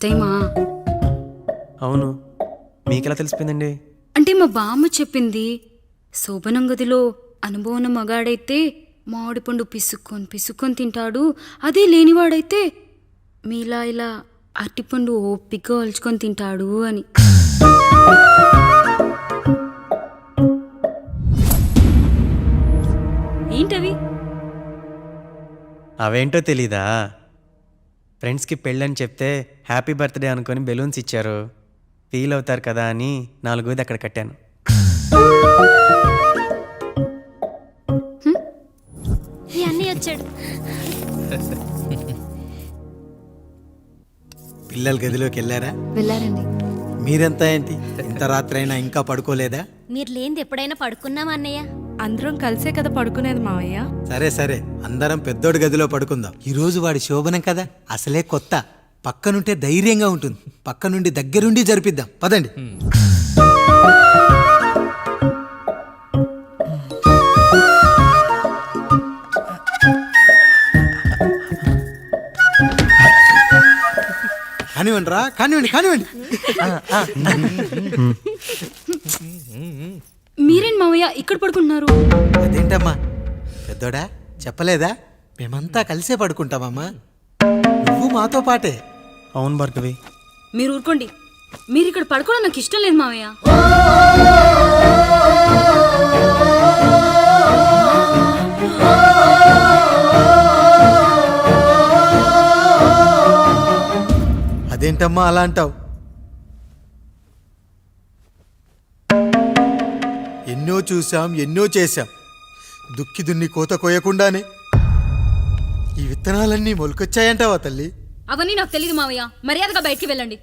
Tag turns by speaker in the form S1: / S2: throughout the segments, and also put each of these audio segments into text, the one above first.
S1: First టైమా?
S2: అవును, మీకెలా తెలిసిపోయిందండి?
S1: అంటే మా బామ్మ చెప్పింది. శోభనం గదిలో అనుభవం మగాడైతే మామిడి పండు పిసుక్కొని తింటాడు, అదే లేనివాడైతే మీలా ఇలా అరటిపండు ఓపిగ్గా ఒలుచుకొని తింటాడు అని. ఏంటవి?
S2: అవేంటో తెలీదా? ఫ్రెండ్స్కి పెళ్ళని చెప్తే హ్యాపీ బర్త్డే అనుకొని బెలూన్స్ ఇచ్చారు, ఫీల్ అవుతారు కదా అని 4 అక్కడ కట్టాను.
S3: ఈ అన్నీ వచ్చాడు.
S4: పిల్లల గదిలోకి వెళ్ళారా?
S1: వెళ్ళారండి.
S4: మీరెంత ఏంటి ఇంత రాత్రి అయినా ఇంకా పడుకోలేదా?
S3: మీరు లేనిది ఎప్పుడైనా పడుకున్నామా అన్నయ్య?
S5: అందరం కలిసే కదా పడుకునేది మావయ్య.
S4: సరే అందరం పెద్దోడి గదిలో పడుకుందాం. ఈ రోజు వాడి శోభనం కదా, అసలే కొత్త. పక్కనుంటే ధైర్యంగా ఉంటుంది. పక్క నుండి దగ్గరుండి జరిపిద్దాం, పదండి. కానివ్వండి రా, కానివ్వండి.
S1: మీరేం మావయ్య ఇక్కడ పడుకుంటున్నారు?
S4: అదేంటమ్మా పెద్దోడా, చెప్పలేదా? మేమంతా కలిసే పడుకుంటామమ్మా, నువ్వు మాతో పాటే.
S2: అవును భార్గవి.
S1: మీరు ఊరుకోండి. మీరు ఇక్కడ పడుకోవడం నాకు ఇష్టం లేదు మావయ్య.
S4: అదేంటమ్మా అలా అంటావు? ఎన్నో చూశాం, ఎన్నో చేశాం. దుక్కి దున్ని కోత కోయకుండానే ఈ విత్తనాలన్నీ మొలకొచ్చాయంటావా తల్లి?
S1: అవన్నీ నాకు తెలియదు మావయ్య. మర్యాదగా బయటికి వెళ్ళండి.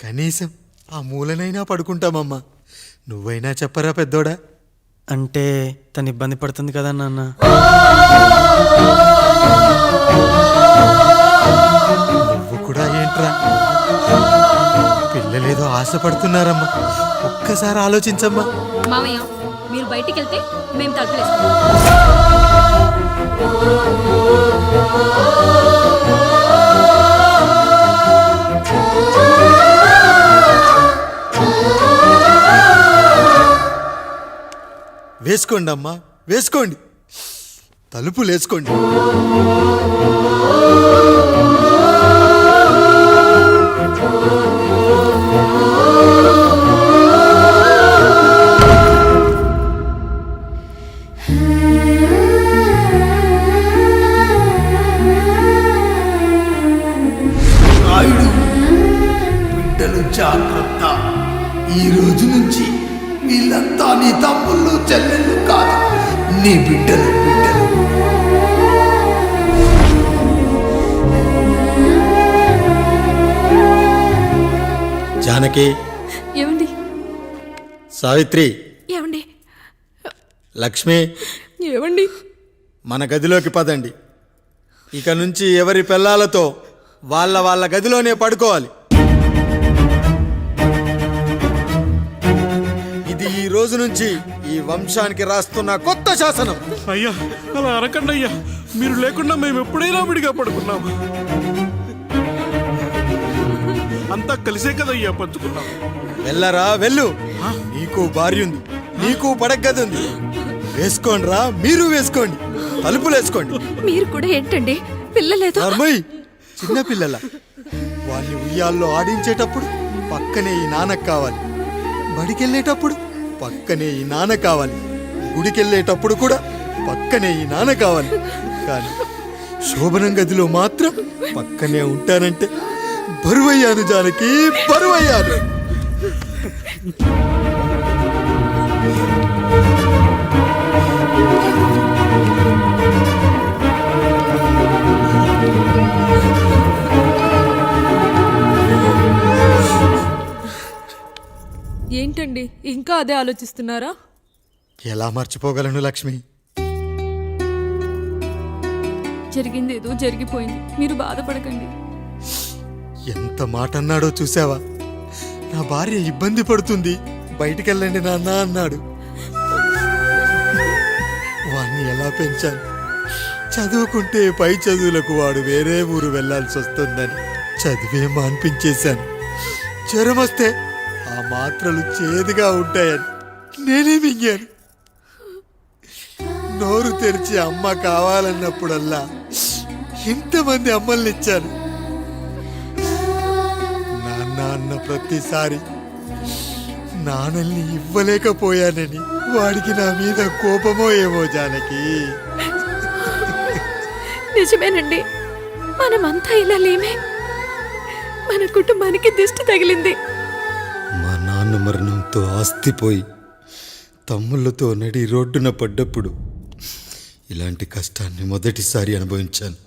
S4: కనీసం ఆ మూలనైనా పడుకుంటామమ్మా. నువ్వైనా చెప్పరా పెద్దోడా?
S2: అంటే తను ఇబ్బంది పడుతుంది కదా నాన్న.
S4: నువ్వు కూడా ఏంట్రా? పిల్లలేదో ఆశపడుతున్నారమ్మా, ఒక్కసారి ఆలోచించమ్మా.
S1: మావయ్య మీరు బయటికి వెళ్తే మేము తలుపులేస్తాం.
S4: వేసుకోండి అమ్మా, వేసుకోండి, తలుపులు వేసుకోండి.
S6: బిడ్డలు జాగ్రత్త. ఈ రోజు నుంచి వీళ్ళంతా నీ తమ్ముళ్ళు చెల్లెళ్ళు కాదు, నీ బిడ్డలు.
S4: జానకి,
S5: ఏమండి?
S4: సావిత్రి,
S5: ఏమండి?
S4: లక్ష్మి,
S5: ఏమండి?
S4: మన గదిలోకి పదండి. ఇక నుంచి ఎవరి పిల్లలతో వాళ్ళ గదిలోనే పడుకోవాలి. ఇది ఈ రోజు నుంచి ఈ వంశానికి రాస్తున్న కొత్త శాసనం.
S7: అయ్యా అలా అరకండి అయ్యా, మీరు లేకుండా మేము ఎప్పుడైనా విడిగా పడుకున్నాము. అంతా కలిసే కదయ్యా పంచుకున్నాం.
S4: వెళ్ళరా వెళ్ళు, నీకు భార్య ఉంది, నీకు పడగది ఉంది. వేసుకోండి రా, మీరు వేసుకోండి, తలుపులు వేసుకోండి.
S5: మీరు కూడా ఏంటండి పిల్లలేదు?
S4: చిన్న పిల్లల వాళ్ళని ఉయ్యాల్లో ఆడించేటప్పుడు పక్కనే ఈ నాన్న కావాలి, బడికెళ్ళేటప్పుడు పక్కనే ఈ నాన్న కావాలి, గుడికెళ్ళేటప్పుడు కూడా పక్కనే ఈ నాన్న కావాలి. కానీ శోభనం గదిలో మాత్రం పక్కనే ఉంటానంటే బరువయ్యాను జానకి, బరువయ్యాను.
S5: ఏంటండి ఇంకా అదే ఆలోచిస్తున్నారా?
S4: ఎలా మర్చిపోగలను లక్ష్మి?
S5: జరిగింది ఏదో జరిగిపోయింది, మీరు బాధపడకండి.
S4: ఎంత మాట అన్నాడో చూసావా? నా భార్య ఇబ్బంది పడుతుంది, బయటికెళ్ళండి నాన్న అన్నాడు. వాడిని ఎలా పెంచాను? చదువుకుంటే పై చదువులకు వాడు వేరే ఊరు వెళ్లాల్సి వస్తుందని చదివే మాన్పించేశాను. జ్వరం వస్తే ఆ మాత్రలు చేదుగా ఉంటాయని నేనే మింగాను. నోరు తెరిచి అమ్మ కావాలన్నప్పుడల్లా ఎంతమంది అమ్మల్నిచ్చాను. నాన్న అన్న ప్రతిసారి నాన్నల్ని ఇవ్వలేకపోయానని వాడికి నా మీద కోపమో ఏమో జానకి.
S5: నిజమేనండి, మనమంతా ఇలా లేమే. మన కుటుంబానికి దిష్టి తగిలింది.
S4: మా నాన్న మరణంతో ఆస్తిపోయి తమ్ముళ్ళతో నడి రోడ్డున పడ్డప్పుడు ఇలాంటి కష్టాన్ని మొదటిసారి అనుభవించాను.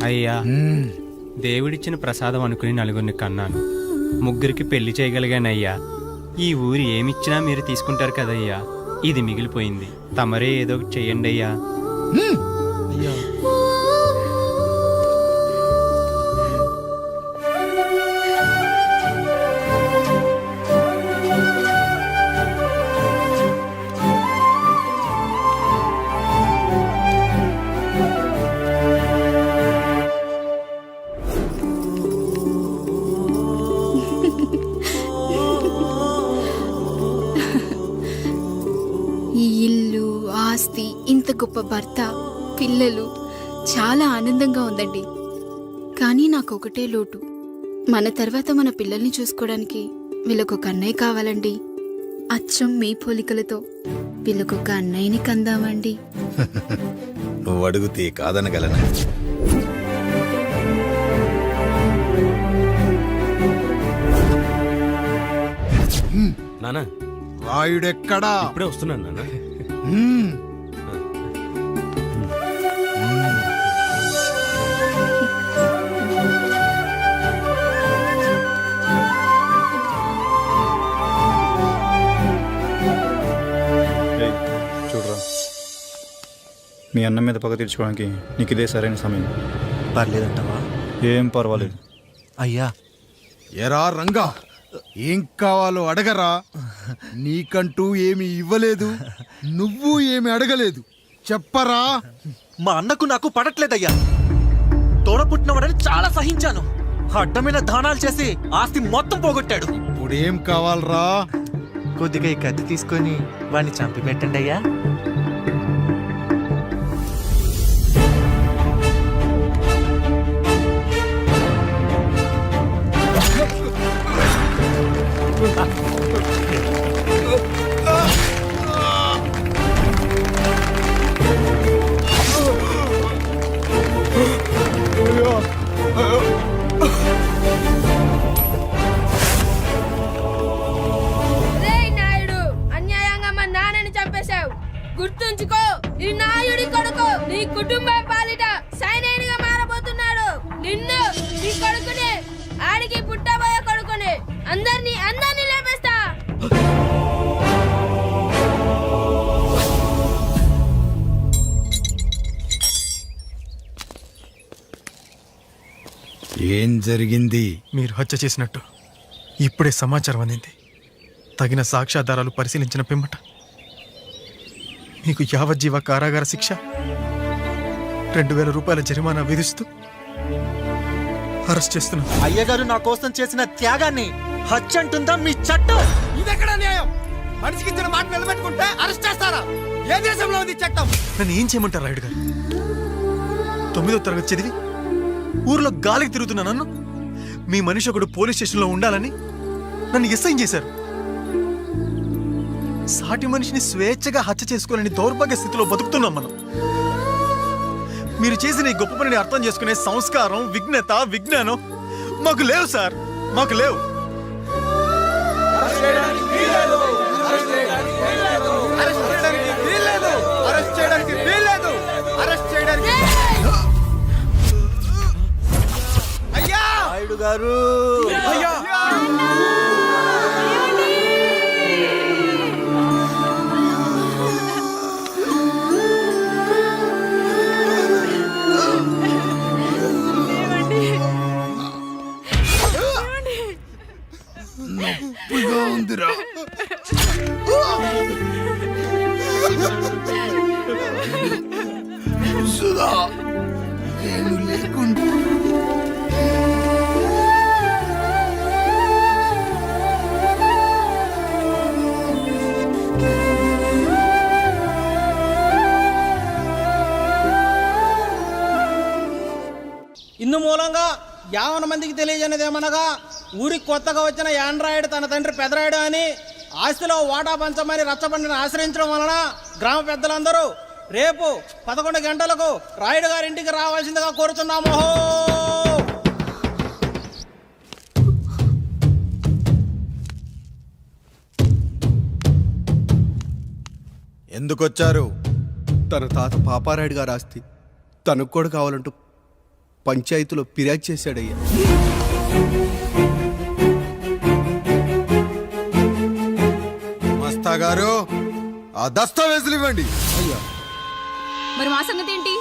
S2: అయ్యా, దేవుడిచ్చిన ప్రసాదం అనుకుని నలుగురిని కన్నాను. ముగ్గురికి పెళ్లి చేయగలిగానయ్యా. ఈ ఊరు ఏమిచ్చినా మీరు తీసుకుంటారు కదయ్యా. ఇది మిగిలిపోయింది, తమరే ఏదో ఒకటి చెయ్యండి అయ్యా. అయ్యా,
S1: ఈ ఇల్లు, ఆస్తి, ఇంత గొప్ప భర్త, పిల్లలు, చాలా ఆనందంగా ఉందండి. కానీ నాకు ఒకటే లోటు. మన తర్వాత మన పిల్లల్ని చూసుకోవడానికి వీళ్ళకొక అన్నయ్య కావాలండి. అచ్చం మీ పోలికలతో వీళ్ళకొక అన్నయ్యని కందామండి.
S8: నువ్వు అడిగితే కాదనగలనా?
S7: నానా
S6: రాయుడెక్కడా?
S7: ఇప్పుడే వస్తున్నాను నాన్న.
S9: చూడరా, మీ అన్న మీద పగ తీర్చుకోవడానికి నీకు ఇదే సరైన సమయం.
S8: పర్లేదంటావా?
S9: ఏం పర్వాలేదు.
S8: అయ్యా,
S6: ఎరా రంగా, ఏం కావాలో అడగరా. నీకంటూ ఏమి ఇవ్వలేదు, నువ్వు ఏమి అడగలేదు. చెప్పరా.
S8: మా అన్నకు నాకు పడట్లేదయ్యా. తోడ పుట్టినవాడని చాలా సహించాను. అడ్డమైన దానాలు చేసి ఆస్తి మొత్తం పోగొట్టాడు.
S6: ఇప్పుడేం కావాలరా?
S8: కొద్దిగా ఈ కత్తి తీసుకొని వాడిని చంపి పెట్టండి అయ్యా.
S10: నాయుడు, అన్యాయంగా మా నాన్నని చంపేశావు. గుర్తుంచుకో, ఈ నాయుడి కొడుకు నీ కుటుంబం పాలిట సైనికుడిగా మారబోతున్నాడు. నిన్ను, నీ కొడుకుని, ఆడికి పుట్టబోయే కొడుకుని అందరినీ లేపేస్తా.
S6: ఏం జరిగింది?
S7: మీరు హత్య చేసినట్టు ఇప్పుడే సమాచారం అందింది. తగిన సాక్ష్యాధారాలు పరిశీలించిన పిమ్మట మీకు యావజ్జీవ కారాగార శిక్ష, 2000 రూపాయల జరిమానా విధిస్తూ అరెస్ట్ చేస్తున్నాను.
S8: అయ్యగారు నా కోసం చేసిన త్యాగాన్ని హత్య అంటుందా మీ చట్టం?
S6: ఇదెక్కడ న్యాయం? మనిషికి ఇచ్చిన మాట నిలబెట్టుకుంటే అరెస్ట్ చేస్తారా? ఏ దేశంలో ఉంది చట్టం?
S7: నన్ను ఏం చేయమంటారు రాయుడు గారు? 9వ తరగతి చదివి ఊర్లో గాలికి తిరుగుతున్నా నన్ను మీ మనిషి ఒకడు పోలీస్ స్టేషన్లో ఉండాలని నన్ను ఎస్ఐన్ చేశారు. సాటి మనిషిని స్వేచ్ఛగా హత్య చేసుకోవాలని దౌర్భాగ్య స్థితిలో బతుకుతున్నాం మనం. మీరు చేసిన ఈ గొప్ప పనిని అర్థం చేసుకునే సంస్కారం, విజ్ఞత, విజ్ఞానం మాకు లేవు సార్, మాకు లేవు.
S8: నాయుడు గారు,
S6: నొప్పిగా ఉందిరా. సందర్భంగా 50 మందికి తెలియజేయనిదేమనగా ఊరికి కొత్తగా వచ్చిన యాండ్రాయిడ్ తన తండ్రి పెదరాయుడు అని ఆస్తిలో వాటా పంచమని రచ్చబండిని ఆశ్రయించడం వలన గ్రామ పెద్దలందరూ రేపు 11 గంటలకు రాయుడు గారి ఇంటికి రావాల్సిందిగా కోరుతున్నాము.
S4: ఎందుకొచ్చారు?
S6: తన తాత పాపారాయుడు గారు ఆస్తి తనకు కూడా కావాలంటూ పంచాయతీలో ఫిర్యాదు చేశాడయ్యా.
S4: మస్తా గారు, ఆ దస్తావేజులు ఇవ్వండి.
S5: మరి మా సంగతి ఏంటి?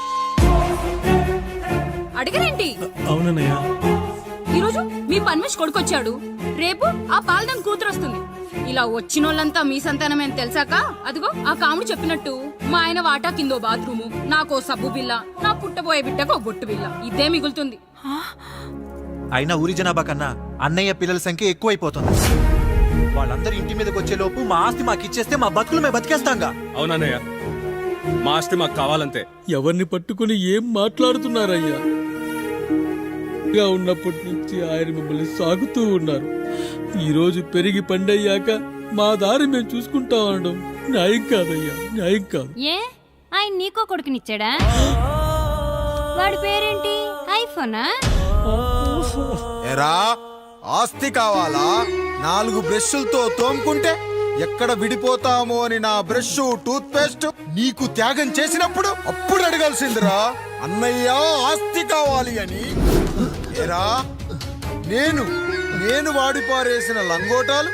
S5: అడగరేంటి?
S7: అవునన్నయ్య.
S1: ఈరోజు మీ పన్మేష్ కొడుకొచ్చాడు, రేపు ఆ పాల్దం కూతురు వస్తుంది. ఇలా వచ్చినోళ్ళంతా మీ సంతానమే అని తెలిసాక అదిగో ఆ కాముడు చెప్పినట్టు మా ఆయన వాటా కిందో బాత్రూము, నాకో సబ్బు బిల్ల, నా పుట్టబోయే బిడ్డకో బొట్టు బిల్ల, ఇదే మిగులుతుంది.
S8: అయినా ఊరి జనాభా కన్నా అన్నయ్య పిల్లల సంఖ్య ఎక్కువైపోతుంది. వాళ్ళందరూ ఇంటి మీదకి వచ్చే లోపు మా ఆస్తి మాకు ఇచ్చేస్తే మా బతుకులు మేము బతికేస్తాంగా.
S11: అవునన్నయ్య, మా ఆస్తి మాకు కావాలంతే.
S12: ఎవరిని పట్టుకుని ఏం మాట్లాడుతున్నారయ్యా? ఉన్నప్పటి నుంచి ఆయన మిమ్మల్ని సాగుతూ ఉన్నారు. ఈ రోజు పెరిగి పండయ్యాక మా దారి మేము చూసుకుంటా ఉండడం న్యాయం కాదయ్యా, న్యాయం కాదు.
S3: ఏ ఆయన నీకో కొడుకునిచ్చాడా? వాడి పేరేంటి? ఐఫోనా?
S4: ఎరా, ఆస్తి కావాలా? 4 బ్రష్లతో తోముకుంటే ఎక్కడ విడిపోతామో అని నా బ్రష్ టూత్ పేస్ట్ నీకు త్యాగం చేసినప్పుడు అప్పుడు అడగాల్సిందిరా, అన్నయ్య ఆస్తి కావాలి అని. ఎరా, నేను వాడిపారేసిన లంగోటాలు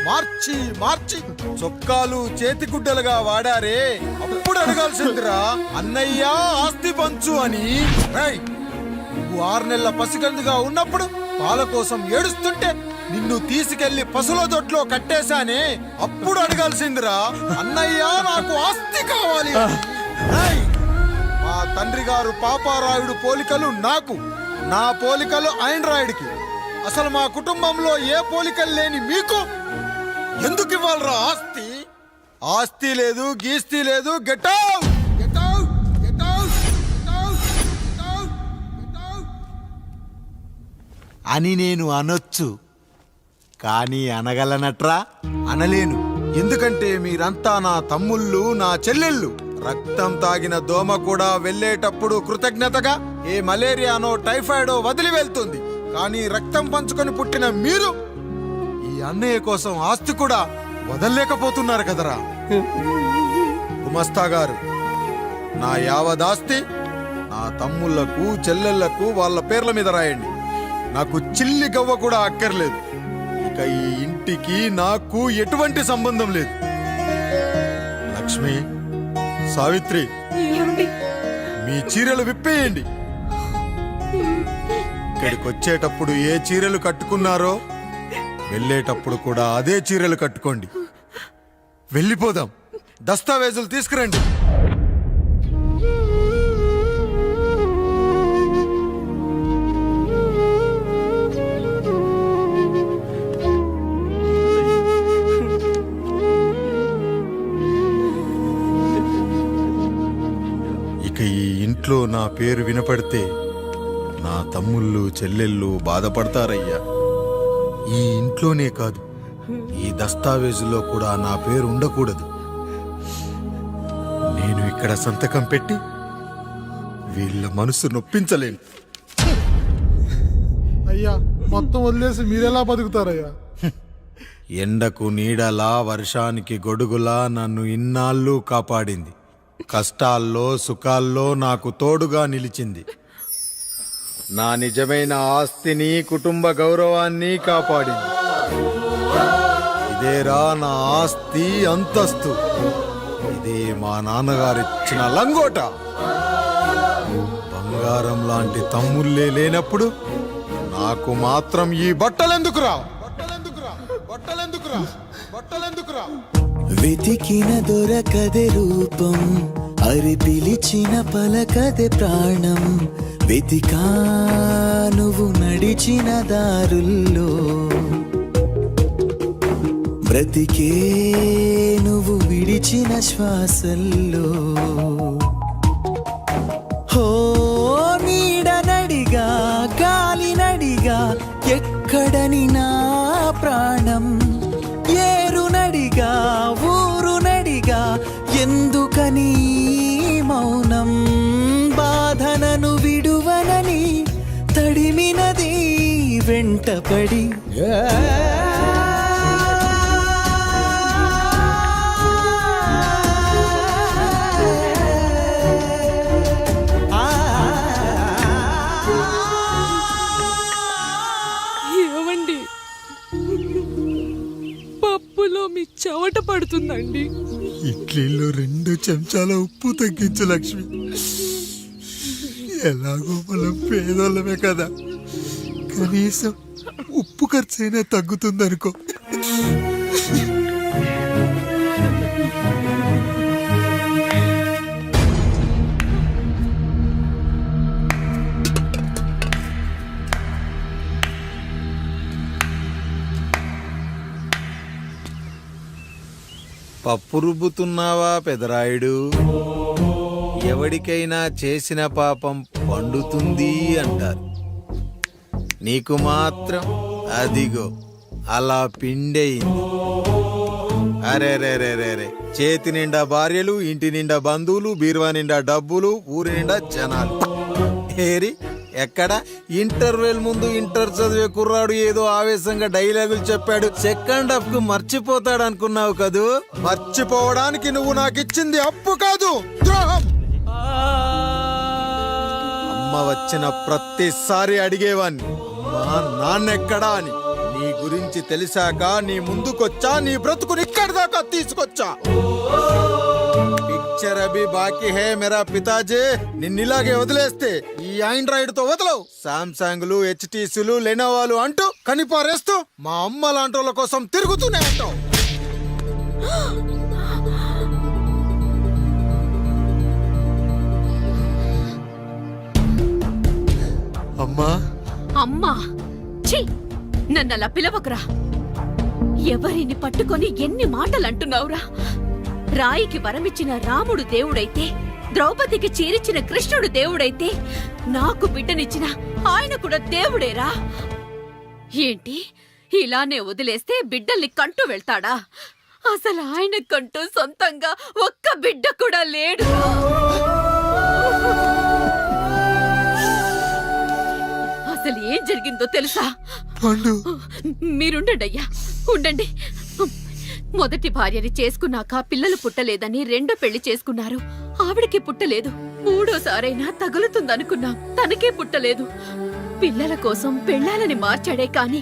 S4: మార్చి మార్చి చొక్కాలు చేతిగుడ్డలుగా వాడారే, అప్పుడు అడగాల్సిందిరా, అన్నయ్య ఆస్తి పంచు అని. నువ్వు 6 నెలల పసికందుగా ఉన్నప్పుడు పాల కోసం ఏడుస్తుంటే నిన్ను తీసుకెళ్లి పశువుల దొడ్లో కట్టేశానే, అప్పుడు అడగాల్సిందిరా, అన్నయ్య నాకు ఆస్తి కావాలి. మా తండ్రి గారు పాపారాయుడు పోలికలు నాకు, నా పోలికలు ఆండ్రాయిడ్కి. అసలు మా కుటుంబంలో ఏ పోలికలు లేని మీకు ఎందుకు ఇవ్వాలరా ఆస్తి? ఆస్తి లేదు, గీస్తి లేదు. Get out, get out, get out, get out, get out, get out అని నేను అనొచ్చు, కానీ అనగలనట్రా? అనలేను. ఎందుకంటే మీరంతా నా తమ్ముళ్ళు, నా చెల్లెళ్ళు. రక్తం తాగిన దోమ కూడా వెళ్ళేటప్పుడు కృతజ్ఞతగా ఏ మలేరియానో టైఫాయిడో వదిలి వెళ్తుంది. కానీ రక్తం పంచుకొని పుట్టిన మీరు ఈ అన్నయ్య కోసం ఆస్తి కూడా వదల్లేకపోతున్నారు కదరా. గుమస్తా గారు, నా యావదాస్తి నా తమ్ముళ్లకు, చెల్లెళ్లకు వాళ్ళ పేర్ల మీద రాయండి. నాకు చిల్లి గవ్వ కూడా అక్కర్లేదు. ఇక ఈ ఇంటికి నాకు ఎటువంటి సంబంధం లేదు. లక్ష్మి, సావిత్రి, మీ చీరలు విప్పేయండి. ఇక్కడికి వచ్చేటప్పుడు ఏ చీరలు కట్టుకున్నారో వెళ్ళేటప్పుడు కూడా అదే చీరలు కట్టుకోండి. వెళ్ళిపోదాం. దస్తావేజులు తీసుకురండి. ఇక ఈ ఇంట్లో నా పేరు వినపడితే నా తమ్ముళ్ళు, చెల్లెళ్ళు బాధపడతారయ్యా. ఈ ఇంట్లోనే కాదు, ఈ దస్తావేజులో కూడా నా పేరు ఉండకూడదు. నేను ఇక్కడ సంతకం పెట్టి వీళ్ళ మనసు నొప్పించలేను.
S12: అయ్యా, మొత్తం వదిలేసి మీరెలా బతుకుతారయ్యా?
S4: ఎండకు నీడలా, వర్షానికి గొడుగులా నన్ను ఇన్నాళ్ళు కాపాడింది. కష్టాల్లో, సుఖాల్లో నాకు తోడుగా నిలిచింది. నా నిజమైన ఆస్తిని, కుటుంబ గౌరవాన్ని కాపాడింది. ఇదేరా నా ఆస్తి, అంతస్తు. ఇదే మా నాన్నగారిచ్చిన లంగోట. బంగారం లాంటి తమ్ముళ్ళే లేనప్పుడు నాకు మాత్రం ఈ బట్టలెందుకురా?
S13: వెతికిన దొరకదే రూపం, అరి పిలిచిన పలకదే ప్రాణం. వెతికా నువ్వు నడిచిన దారుల్లో, బ్రతికే నువ్వు విడిచిన శ్వాసల్లో. హో నీడనడిగా గాలినడిగా ఎక్కడని నా ప్రాణం, ఏరునడిగా ఊరునడిగా ఎందుకని మౌనం, బాధనను విడువనని తడిమినది వెంటపడి
S10: ఏమండి, పప్పులో మీ చెమట పడుతుందండి.
S4: ఇడ్లీలో 2 చెంచాల ఉప్పు తగ్గించు లక్ష్మి. ఎలాగో మనం పేదోళ్ళమే కదా, కనీసం ఉప్పు ఖర్చైనా తగ్గుతుందనుకో.
S14: పప్పు రుబ్బుతున్నావా పెదరాయుడు? ఎవడికైనా చేసిన పాపం పండుతుంది అంటారు, నీకు మాత్రం అదిగో అలా పిండయింది. అరే రే రే రే రే, చేతి నిండా భార్యలు, ఇంటి నిండా బంధువులు, బీరువా నిండా డబ్బులు, ఊరి నిండా జనాలు. ఏరి ఎక్కడ ఇంటర్వెల్ ముందు ఇంటర్ చదివే కుర్రాడు ఏదో ఆవేశంగా డైలాగులు చెప్పాడు, సెకండ్ హాఫ్ కు మర్చిపోతాడు అనుకున్నావు కదూ? మర్చిపోవడానికి నువ్వు నాకు ఇచ్చింది అప్పు కాదు, ద్రోహం. అమ్మ వచ్చిన ప్రతిసారి అడిగేవాన్ని, అమ్మా నాన్నెక్కడా అని. నీ గురించి తెలిసాక నీ ముందుకొచ్చా, నీ బ్రతుకుని ఇక్కడి దాకా తీసుకొచ్చా. పిక్చర్ అభి బాకీ హే మేరా పితాజీ. నిన్నిలాగే వదిలేస్తే ఈ ఆండ్రాయిడ్ తో వదలవు. సామ్సంగ్లు, హెచ్టీసీలు, లెనోవాలు అంటూ కనిపారేస్తూ మా అమ్మ లాంటి వాళ్ళ కోసం తిరుగుతూనే అంటావు.
S4: అమ్మా
S5: అమ్మా, ఛీ, నన్ను అలా పిలవకురా. ఎవరిని పట్టుకొని ఎన్ని మాటలు అంటున్నావురా? రాయికి వరమిచ్చిన రాముడు దేవుడైతే, ద్రౌపదికి చీరిచ్చిన కృష్ణుడు దేవుడైతే, నాకు బిడ్డనిచ్చిన ఆయన కూడా దేవుడేరా. ఏంటి, ఇలానే వదిలేస్తే బిడ్డల్ని కంటూ వెళ్తాడా? అసలు ఆయన కంటూ సొంతంగా ఒక్క బిడ్డ కూడా లేడు. అసలు ఏం జరిగిందో తెలుసా? మీరుండండి అయ్యా, ఉండండి. మొదటి భార్యని చేసుకున్నాక పిల్లలు పుట్టలేదని రెండో పెళ్లి చేసుకున్నారు. ఆవిడకి పుట్టలేదు. మూడోసారైనా తగులుతుందనుకున్నాం, తనకే పుట్టలేదు. పిల్లల కోసం పెళ్ళాలని మార్చాడే కాని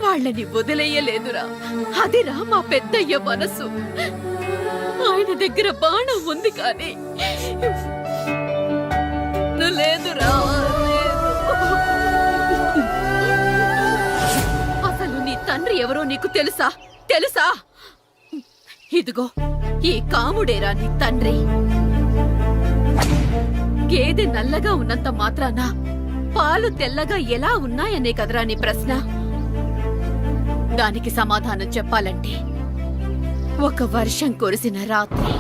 S5: వాళ్ళని వదిలేయలేదురా. అదిరా మా పెద్దయ్య మనసు. ఆయన దగ్గర బాణం ఉంది కానీ లేదురా. అసలు నీ తండ్రి ఎవరో నీకు తెలుసా? తెలుసా? ఇదిగో ఈ కాముడేరా నీ తండ్రి. గేదె నల్లగా ఉన్నంత మాత్రాన పాలు తెల్లగా ఎలా ఉన్నాయనే కదరా నీ ప్రశ్న. దానికి సమాధానం చెప్పాలంటే, ఒక వర్షం కురిసిన రాత్రి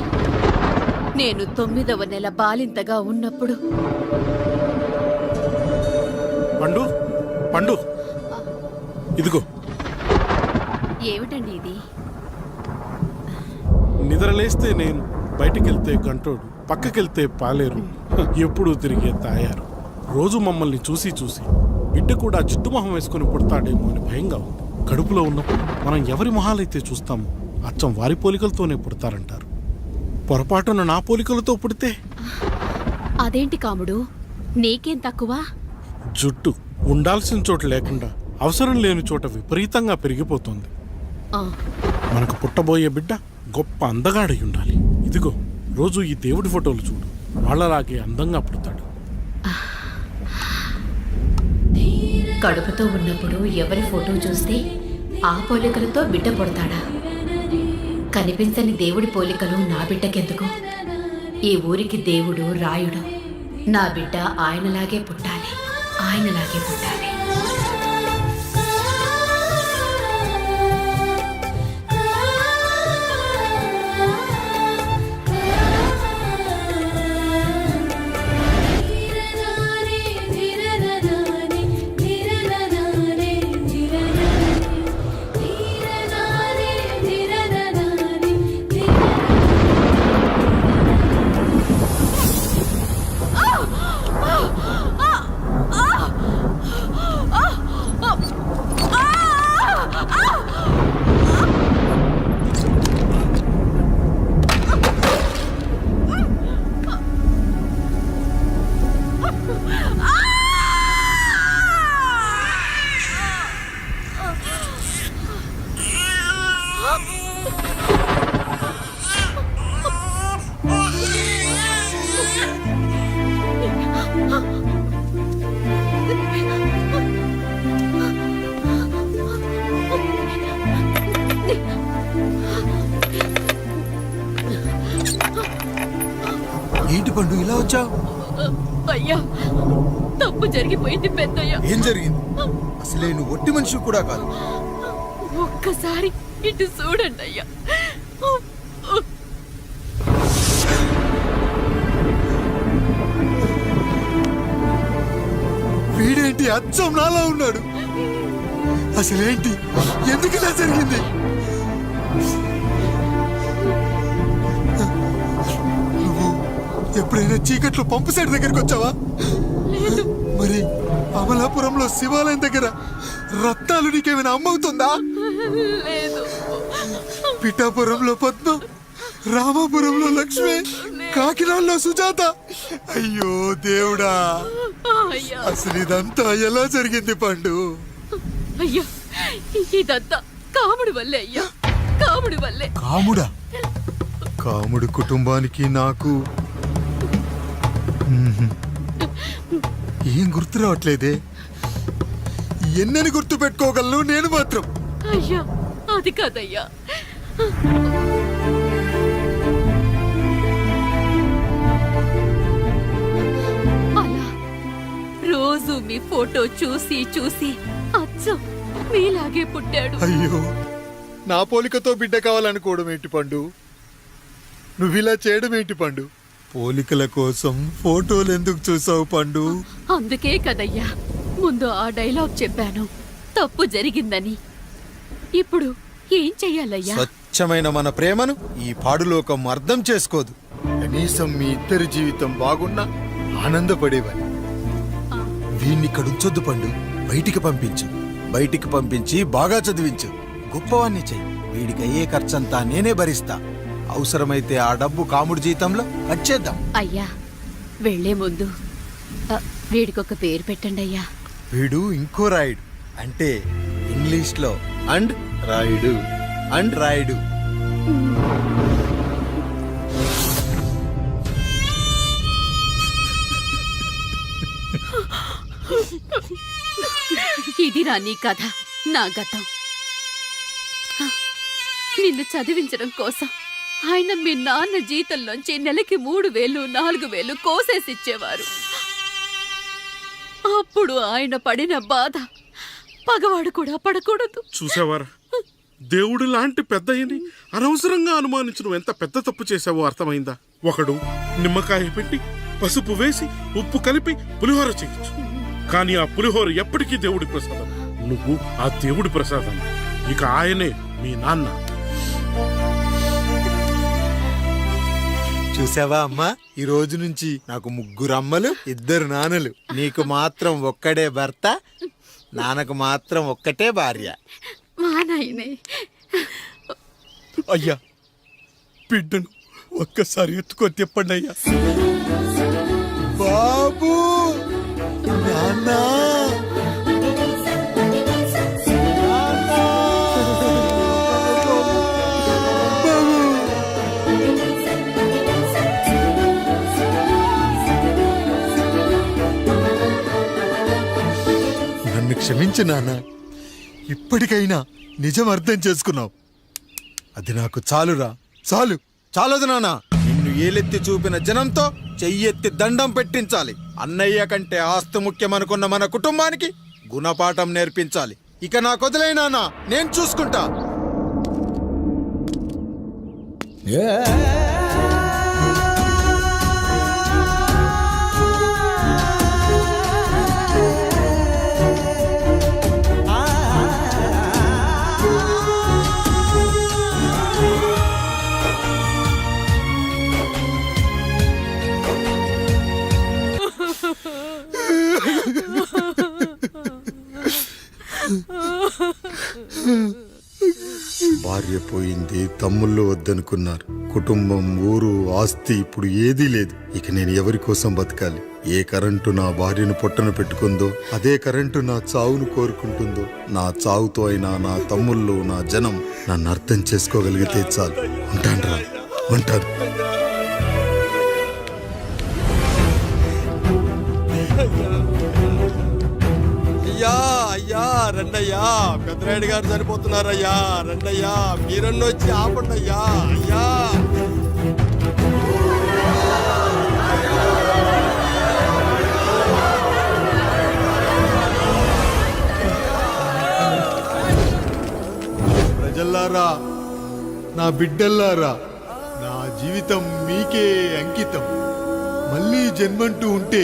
S5: నేను 9వ నెల బాలింతగా ఉన్నప్పుడు.
S12: పండు పండు, ఇదిగో.
S5: ఏమిటండి ఇది?
S12: నిద్రలేస్తే నేను, బయటికెళ్తే గంటోడు, పక్కకెళ్తే పాలేరు, ఎప్పుడూ తిరిగే తాయారు. రోజు మమ్మల్ని చూసి చూసి బిడ్డ కూడా జిడ్డు మొహం వేసుకుని పుడతాడేమో అని భయంగా ఉంది. కడుపులో ఉన్నప్పుడు మనం ఎవరి మొహాలైతే చూస్తామో అచ్చం వారి పోలికలతోనే పుడతారంటారు. పొరపాటున నా పోలికలతో పుడితే?
S5: అదేంటి కాముడు, నీకేం తక్కువ?
S12: జుట్టు ఉండాల్సిన చోట లేకుండా అవసరం లేని చోట విపరీతంగా పెరిగిపోతుంది. మనకు పుట్టబోయే బిడ్డ గొప్ప అందగాడై ఉండాలి. ఇదిగో రోజు ఈ దేవుడి ఫోటోలు చూడు, వాళ్ళలాగే అందంగా పుడతాడు.
S5: కడుపుతో ఉన్నప్పుడు ఎవరి ఫోటో చూస్తే ఆ పోలికలతో బిడ్డ పుడతాడా? కనిపించని దేవుడి పోలికలు నా బిడ్డకెందుకు? ఈ ఊరికి దేవుడు రాయుడు. నా బిడ్డ ఆయనలాగే పుట్టాలి, ఆయనలాగే పుట్టాలి.
S14: పండు ఇలా వచ్చావు?
S5: అయ్యా తప్పు జరిగిపోయింది పెద్దయ్యా.
S14: ఏం జరిగింది? అసలే నువ్వు ఒట్టి మనిషి కూడా కాదు.
S5: ఒక్కసారి ఇటు చూడండి అయ్యా.
S4: వీడేంటి అచ్చం నాలా ఉన్నాడు? అసలేంటి? ఎందుకు ఇలా జరిగింది? నువ్వు ఎప్పుడైనా చీకట్లో పంపు సైడ్ దగ్గరికి వచ్చావా? మరి అమలాపురంలో శివాలయం దగ్గర రత్నాలు నీకేమైనా అమ్మవుతుందా?
S5: లేదు.
S4: పిఠాపురంలో పద్మ, రామాపురంలో లక్ష్మి, కాకినాడలో సుజాత. అయ్యో దేవుడా,
S5: అయ్యా
S4: అసలు ఇదంతా ఎలా జరిగింది పండు?
S5: అయ్యా ఇదంతా కాముడి వల్లే అయ్యా, కాముడి వల్లే.
S4: కాముడా? కాముడు కుటుంబానికి నాకు ఏం గుర్తు రావట్లేదే. ఎన్నని గుర్తు పెట్టుకోగలను నేను మాత్రం.
S5: అయ్యా అది కాదయ్యా. అలా రోజు మీ ఫోటో చూసి చూసి అచ్చం మీలాగే పుట్టాడు.
S4: అయ్యో, నా పోలికతో బిడ్డ కావాలనుకోవడం ఏంటి పండు? నువ్విలా చేయడం ఏంటి పండు? పోలికల కోసం ఫోటోలు ఎందుకు చూసావు పండు?
S5: అందుకే కదయ్యా ముందు ఆ డైలాగ్ చెప్పాను, తప్పు జరిగిందని. ఇప్పుడు ఏం చెయ్యాలయ్యా?
S14: స్వచ్ఛమైన మన ప్రేమను ఈ పాడులోకం అర్థం చేసుకోదు.
S4: కనీసం మీ ఇద్దరి జీవితం బాగున్నా ఆనందపడేవాడి.
S14: వీణ్ణి కడుంచొద్దు పండు, బయటికి పంపించు. బయటికి పంపించి బాగా చదివించు, గొప్పవాణ్ణి చెయ్యి. వీడికి అయ్యే ఖర్చంతా నేనే భరిస్తా. అవసరమైతే ఆ డబ్బు కాముడి జీతంలో వచ్చేద్దాం.
S5: అయ్యా వెళ్లే ముందు వీడికొక పేరు పెట్టండి అయ్యా.
S14: వీడు ఇంకో రాయుడు, అంటే ఇంగ్లీష్లో అండ్ రాయుడు, అండ్ రాయుడు.
S5: ఇదిరా నీ కథ, నా గతం. నిన్ను చదివించడం కోసం ఆయన మీ నాన్న జీతంలోంచి నెలకి 3,000, 4,000 కోసేసిచ్చేవారు. అప్పుడు ఆయన పడిన బాధ పగవాడు కూడా పడకూడదు.
S12: చూసేవారా, దేవుడు లాంటి పెద్దయ్యని అనవసరంగా అనుమానించడం ఎంత పెద్ద తప్పు చేసావో అర్థమైందా? ఒకడు నిమ్మకాయ పెట్టి పసుపు వేసి ఉప్పు కలిపి పులిహోర చేయొచ్చు, కానీ ఆ పులిహోర ఎప్పటికీ దేవుడి ప్రసాదం. నువ్వు ఆ దేవుడి ప్రసాదం. ఇక ఆయనే మీ నాన్న.
S14: చూసావా అమ్మా, ఈ రోజు నుంచి నాకు 3 అమ్మలు, 2 నాన్నలు. నీకు మాత్రం ఒక్కడే భర్త, నాన్నకు మాత్రం ఒక్కటే భార్య.
S5: మా నాయనే.
S4: అయ్యా, బిడ్డను ఒక్కసారి ఎత్తుకొని తిప్పండి అయ్యా. బాబు, నాన్న, నన్ను క్షమించు నాన్న. ఇప్పటికైనా నిజం అర్థం చేసుకున్నావు. అది నాకు చాలురా, చాలు.
S14: చాలదు నాన్న, నిన్ను ఏలెత్తి చూపిన జనంతో చెయ్యెత్తి దండం పెట్టించాలి. అన్నయ్య కంటే ఆస్తి ముఖ్యమనుకున్న మన కుటుంబానికి గుణపాఠం నేర్పించాలి. ఇక నాకు వదిలే నాన్న, నేను చూసుకుంటా.
S4: భార్య పోయింది, తమ్ముళ్ళు వద్దనుకున్నారు. కుటుంబం, ఊరు, ఆస్తి ఇప్పుడు ఏదీ లేదు. ఇక నేను ఎవరి కోసం బతకాలి? ఏ కరెంటు నా భార్యను పొట్టన పెట్టుకుందో అదే కరెంటు నా చావును కోరుకుంటుందో. నా చావుతో అయినా నా తమ్ముళ్ళు, నా జనం నన్ను అర్థం చేసుకోగలిగితే చాలు. ఉంటాను, ఉంటాను.
S14: అయ్యా అయ్యా రండయ్యా, పెద్దరాయుడు గారు చనిపోతున్నారయ్యా. రండయ్యా, మీరన్న వచ్చి ఆపండి అయ్యా. అయ్యా
S4: పిల్లలారా, నా బిడ్డల్లారా, నా జీవితం మీకే అంకితం. మళ్ళీ జన్మంటూ ఉంటే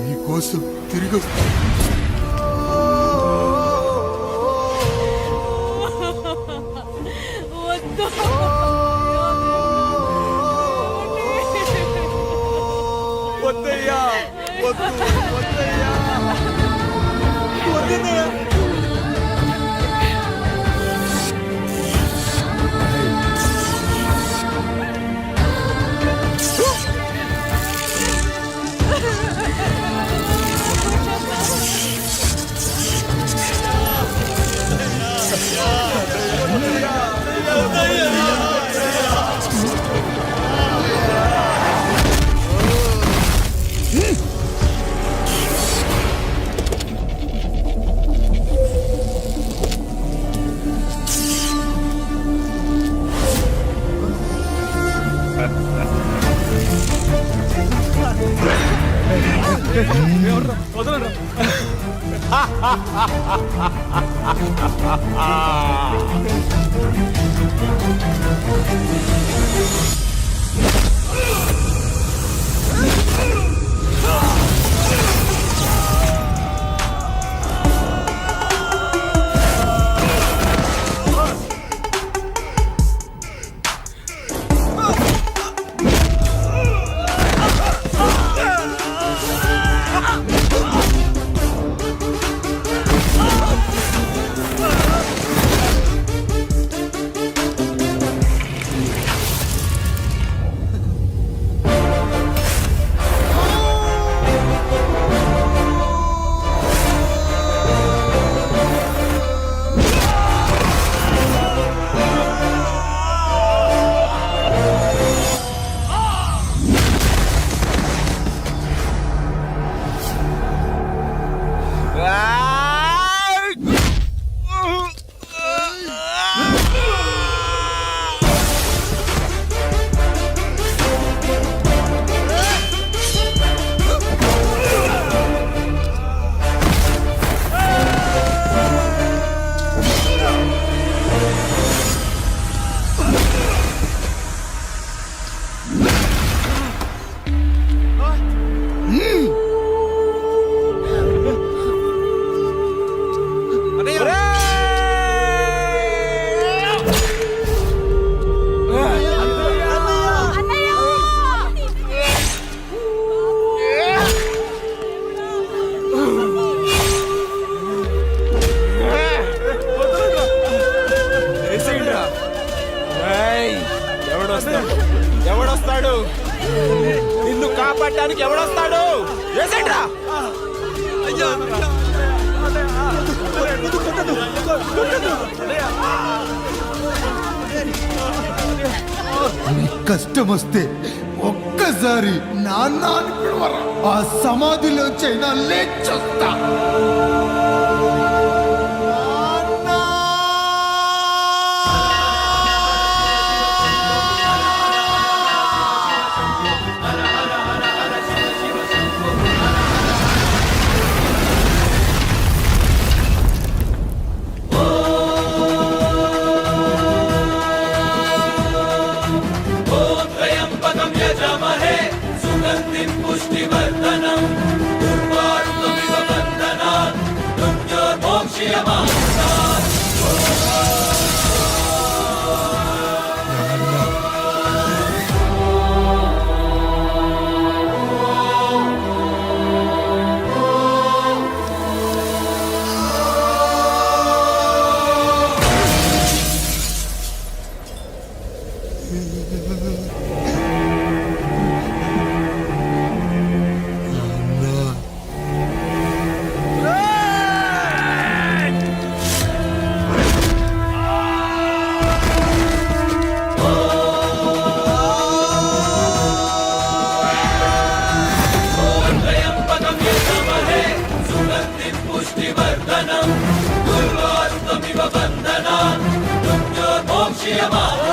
S4: మీకోసం తిరిగి వస్తాను.
S7: వద్దయ్యా, వద్దు, వద్దయ్యా, వద్దయ్యా.
S6: ఎవడొస్తాడు? నిన్ను కాపాడటానికి ఎవడొస్తాడు? ఏసేంట్రా?
S4: కష్టం వస్తే ఒక్కసారి నాన్న అని పిలవరా, ఆ సమాధిలోంచైనా లేచొస్తా.
S13: పుష్టివర్ధనం దుర్వారుకమివ బంధనా మృత్యోర్మోక్ష్యమాప్నోతి